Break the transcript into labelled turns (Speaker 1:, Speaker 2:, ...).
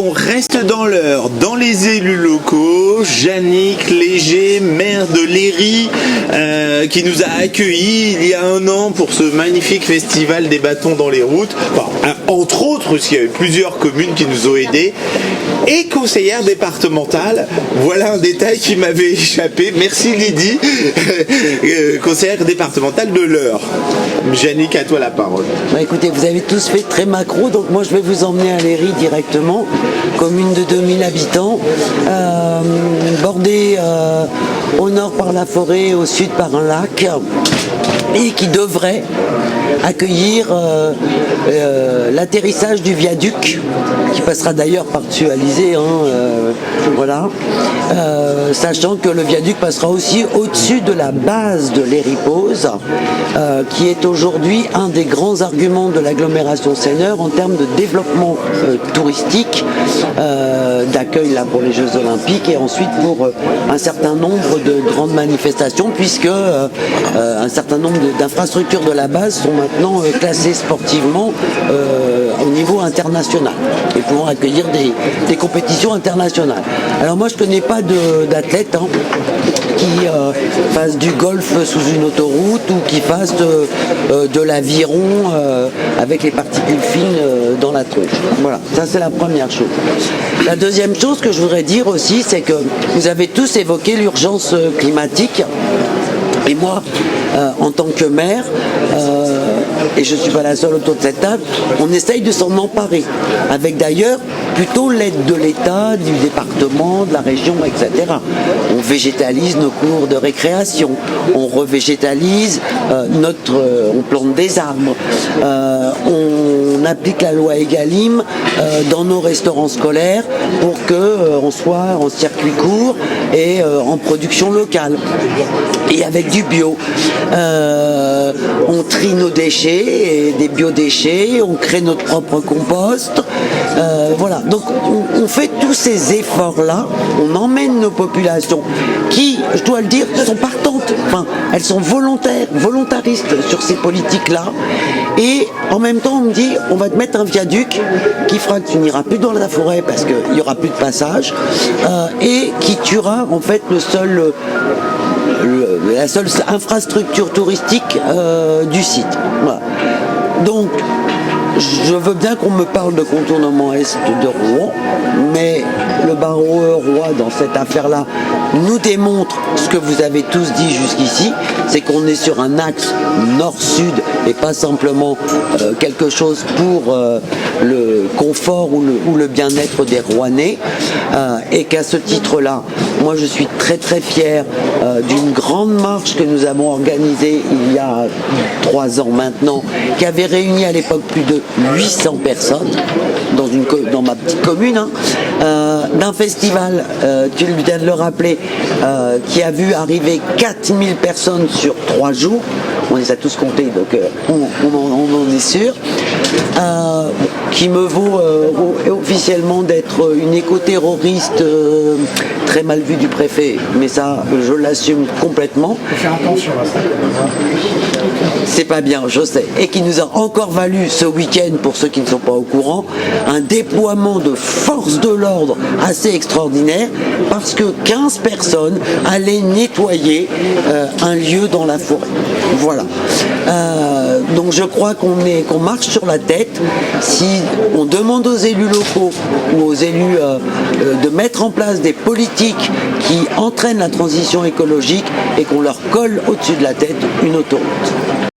Speaker 1: On reste dans l'heure, dans les élus locaux. Yannick Léger, maire de Léry, qui nous a accueillis il y a 1 an pour ce magnifique festival des bâtons dans les routes. Enfin, entre autres, parce qu'il y avait plusieurs communes qui nous ont aidés. Et conseillère départementale, voilà un détail qui m'avait échappé. Merci Lydie, conseillère départementale de l'Eure. Yannick, à toi la parole.
Speaker 2: Bah écoutez, vous avez tous fait très macro, donc moi je vais vous emmener à Léry directement, commune de 2000 habitants, bordée au nord par la forêt, au sud par un lac, et qui devrait accueillir l'atterrissage du viaduc, qui passera d'ailleurs par-dessus Alizé, voilà, sachant que le viaduc passera aussi au-dessus de la base de Léry-Pose, qui est aujourd'hui un des grands arguments de l'agglomération Seine-Eure en termes de développement touristique, d'accueil là pour les Jeux Olympiques et ensuite pour un certain nombre de grandes manifestations, puisque un certain nombre d'infrastructures de la base sont maintenant classées sportivement au niveau international et pourront accueillir des compétitions internationales. Alors moi je ne connais pas d'athlète qui fasse du golf sous une autoroute ou qui fasse de l'aviron avec les particules fines dans la tronche. Voilà, ça c'est la première chose. La deuxième chose que je voudrais dire aussi, c'est que vous avez tous évoqué l'urgence climatique. Et moi, en tant que maire, et je ne suis pas la seule autour de cette table, on essaye de s'en emparer, avec d'ailleurs plutôt l'aide de l'État, du département, de la région, etc. On végétalise nos cours de récréation, on revégétalise on plante des arbres, on applique la loi Egalim dans nos restaurants scolaires pour qu'on soit en circuit court et en production locale et avec du bio. On trie nos déchets et des biodéchets, on crée notre propre compost. Voilà, donc on fait tous ces efforts-là, on emmène nos populations qui, je dois le dire, sont partantes, enfin, elles sont volontaristes sur ces politiques-là. Et en même temps, on me dit, on va te mettre un viaduc qui fera que tu n'iras plus dans la forêt parce qu'il n'y aura plus de passage et qui tuera en fait la seule infrastructure touristique du site. Voilà. Donc, je veux bien qu'on me parle de contournement est de Rouen, mais le barreau roi dans cette affaire-là nous démontre ce que vous avez tous dit jusqu'ici, c'est qu'on est sur un axe nord-sud et pas simplement quelque chose pour le confort ou le bien-être des Rouennais, et qu'à ce titre-là, moi je suis très très fier d'une grande marche que nous avons organisée il y a 3 ans maintenant, qui avait réuni à l'époque plus de 800 personnes dans ma petite commune, d'un festival, tu viens de le rappeler, qui a vu arriver 4000 personnes sur 3 jours. On les a tous comptés, donc on en est sûr. Qui me vaut officiellement d'être une éco-terroriste très mal vue du préfet, mais ça, je l'assume complètement.
Speaker 3: Il faut faire attention à ça.
Speaker 2: C'est pas bien, je sais. Et qui nous a encore valu ce week-end, pour ceux qui ne sont pas au courant, un déploiement de forces de l'ordre assez extraordinaire, parce que 15 personnes allaient nettoyer un lieu dans la forêt. Voilà. Donc je crois qu'on marche sur la tête si on demande aux élus locaux ou aux élus de mettre en place des politiques qui entraînent la transition écologique et qu'on leur colle au-dessus de la tête une autoroute.